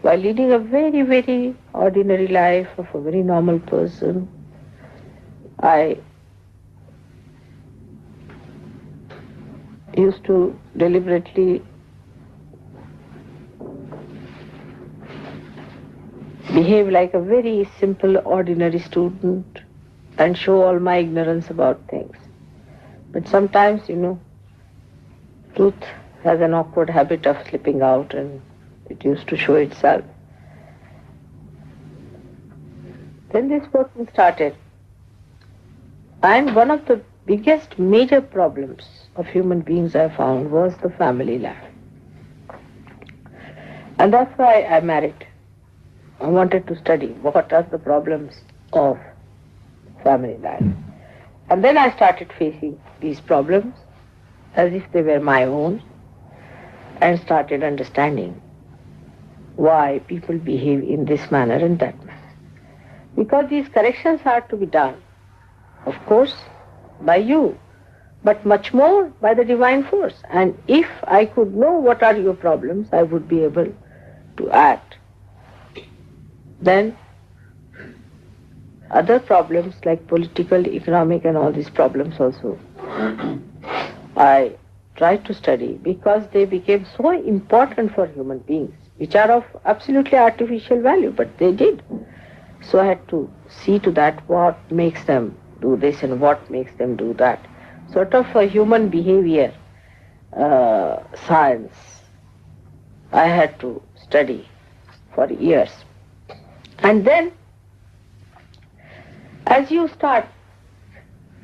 Speaker 3: while leading a very, very ordinary life of a very normal person. I used to deliberately behave like a very simple, ordinary student and show all my ignorance about things. But sometimes, truth has an awkward habit of slipping out, and it used to show itself. Then this working started. And one of the biggest major problems of human beings I found was the family life. And that's why I married. I wanted to study what are the problems of family life. And then I started facing these problems as if they were my own, and started understanding why people behave in this manner and that manner. Because these corrections are to be done, of course, by you, but much more by the divine force. And if I could know what are your problems, I would be able to act. Then other problems like political, economic and all these problems also, I tried to study because they became so important for human beings, which are of absolutely artificial value, but they did. So I had to see to that what makes them do this and what makes them do that. Sort of a human behavior science I had to study for years. And then as you start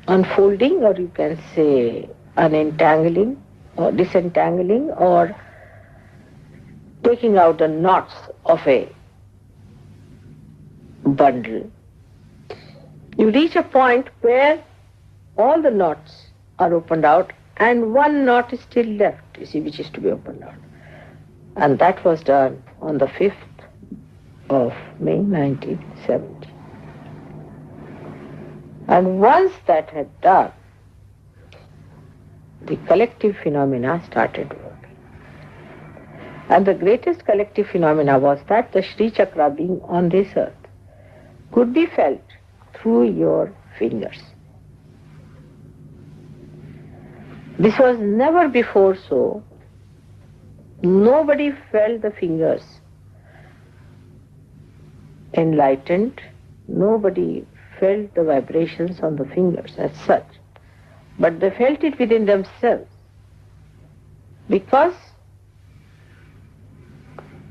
Speaker 3: unfolding, or you can say unentangling or disentangling or taking out the knots of a bundle, you reach a point where all the knots are opened out and one knot is still left, you see, which is to be opened out. And that was done on the 5th of May 1970. And once that had done, the collective phenomena started working. And the greatest collective phenomena was that the Sri Chakra being on this earth could be felt through your fingers. This was never before so. Nobody felt the fingers enlightened. Nobody felt the vibrations on the fingers as such. But they felt it within themselves. Because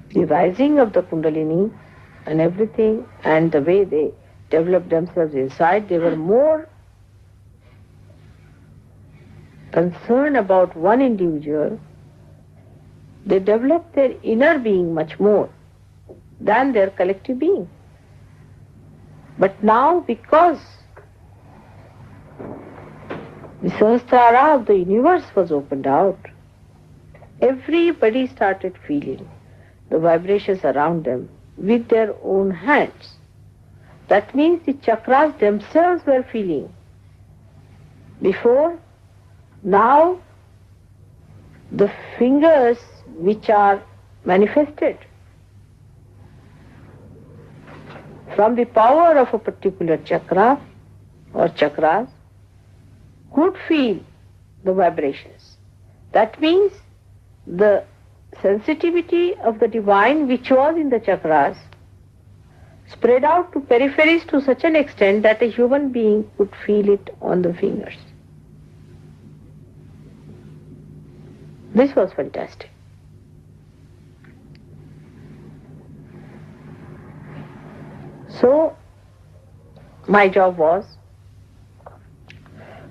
Speaker 3: the rising of the Kundalini and everything and the way they developed themselves inside, they were more concerned about one individual. They developed their inner being much more than their collective being. But now, because the Sahasrara of the universe was opened out, everybody started feeling the vibrations around them with their own hands. That means the chakras themselves were feeling. Before, now the fingers which are manifested from the power of a particular chakra or chakras could feel the vibrations. That means the sensitivity of the divine which was in the chakras spread out to peripheries to such an extent that a human being could feel it on the fingers. This was fantastic. So, my job was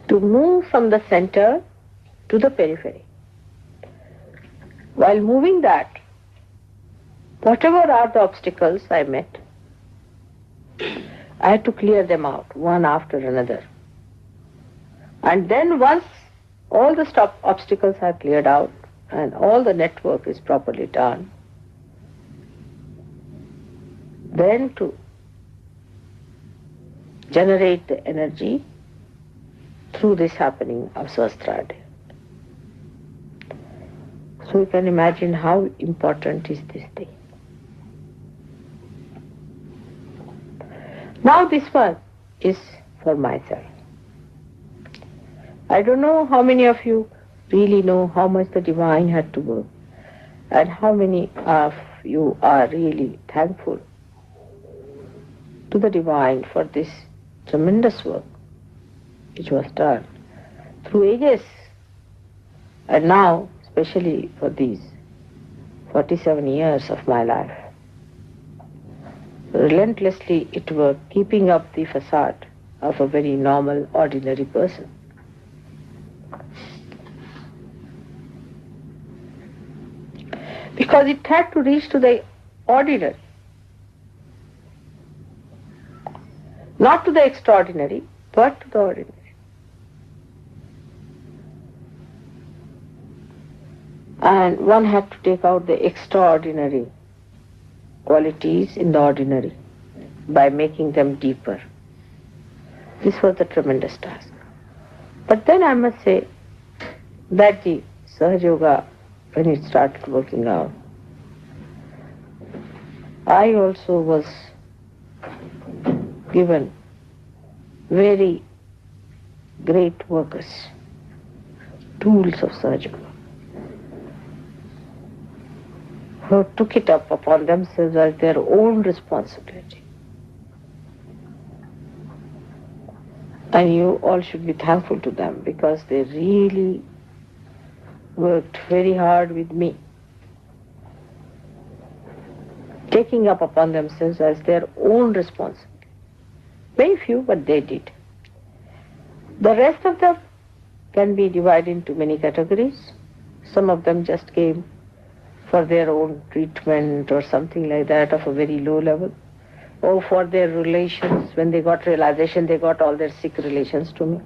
Speaker 3: to move from the center to the periphery. While moving that, whatever are the obstacles I met, I had to clear them out one after another. And then once all the obstacles are cleared out and all the network is properly done, then to generate the energy through this happening of Sahasrara. So you can imagine how important is this thing. Now this one is for myself. I don't know how many of you really know how much the divine had to work and how many of you are really thankful to the divine for this tremendous work which was done through ages, and now especially for these 47 years of my life. Relentlessly it worked, keeping up the facade of a very normal, ordinary person. Because it had to reach to the ordinary, not to the extraordinary, but to the ordinary. And one had to take out the extraordinary qualities in the ordinary by making them deeper. This was the tremendous task. But then I must say that the Sahaja Yoga, when it started working out, I also was given very great workers, tools of Sahaja Yoga, who took it up upon themselves as their own responsibility. And you all should be thankful to them because they really worked very hard with me, taking up upon themselves as their own responsibility. Very few, but they did. The rest of them can be divided into many categories. Some of them just came for their own treatment or something like that of a very low level, or for their relations. When they got realization, they got all their sick relations to me.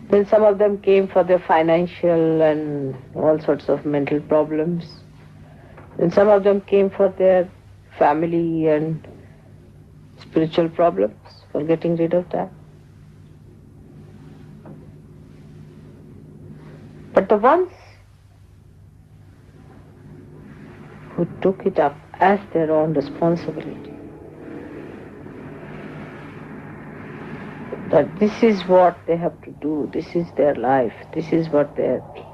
Speaker 3: Then some of them came for their financial and all sorts of mental problems. Then some of them came for their family and spiritual problems, for getting rid of that. But the ones who took it up as their own responsibility, that this is what they have to do, this is their life, this is what they are.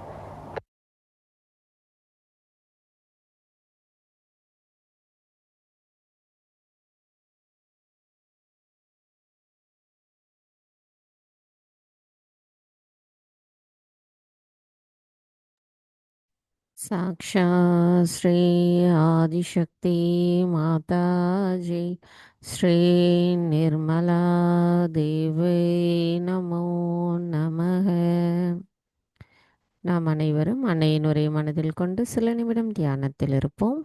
Speaker 2: साक्षात् श्री आदिशक्ति माताजी श्री निर्मला देवी நமோ நமः. நாம் அனைவரும் அன்னையின் உரை மனதில் கொண்டு சில நிமிடம் தியானத்தில் இருப்போம்.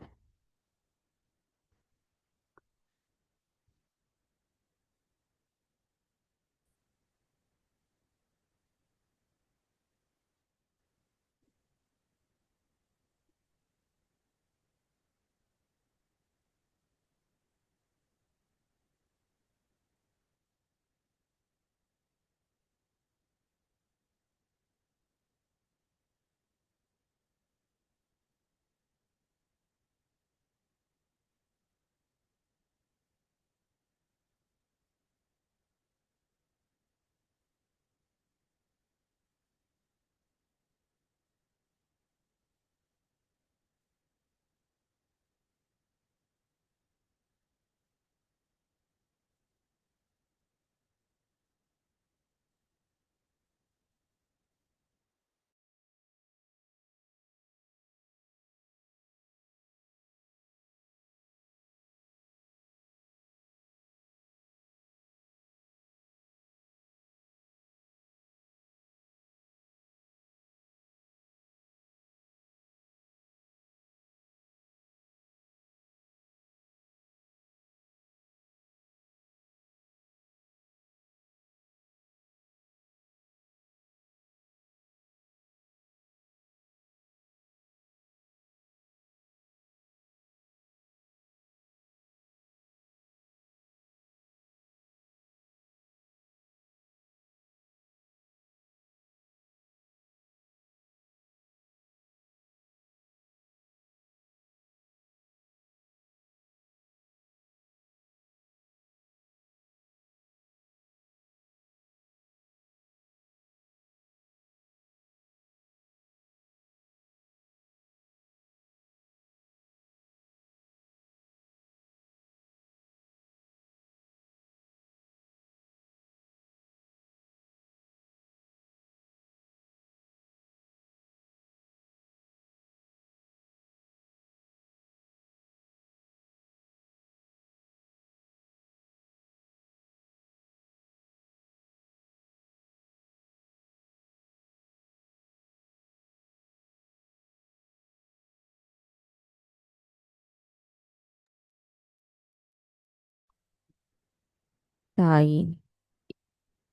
Speaker 2: தாயே,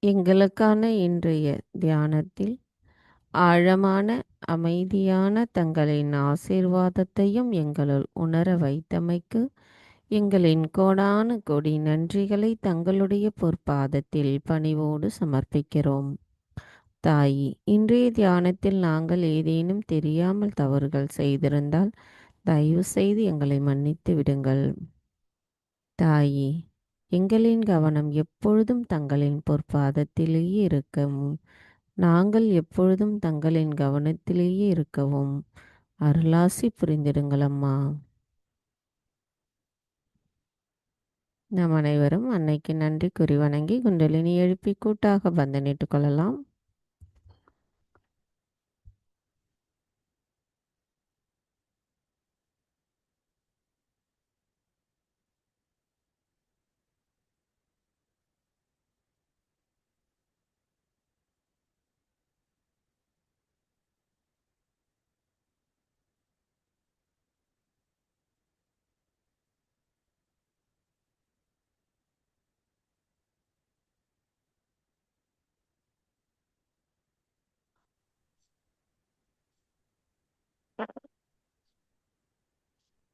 Speaker 2: எங்களுக்கான இன்றைய தியானத்தில் ஆழமான அமைதியான தங்களின் ஆசீர்வாதத்தையும் எங்களுள் உணர வைத்தமைக்கு எங்களின் கோடானு கோடி நன்றிகளை தங்களுடைய பொற்பாதத்தில் பணிவோடு சமர்ப்பிக்கிறோம். தாயி, இன்றைய தியானத்தில் நாங்கள் ஏதேனும் தெரியாமல் தவறுகள் செய்திருந்தால் தயவு செய்து எங்களை மன்னித்து விடுங்கள். தாயி, எங்களின் கவனம் எப்பொழுதும் தங்களின் பொற்பாதத்திலேயே இருக்கவும், நாங்கள் எப்பொழுதும் தங்களின் கவனத்திலேயே இருக்கவும் அருளாசி புரிந்திடுங்கள் அம்மா. நாம் அனைவரும் அன்னைக்கு நன்றி கூறி வணங்கி குண்டலினி எழுப்பி கூட்டாக பந்தனிட்டுக் கொள்ளலாம்.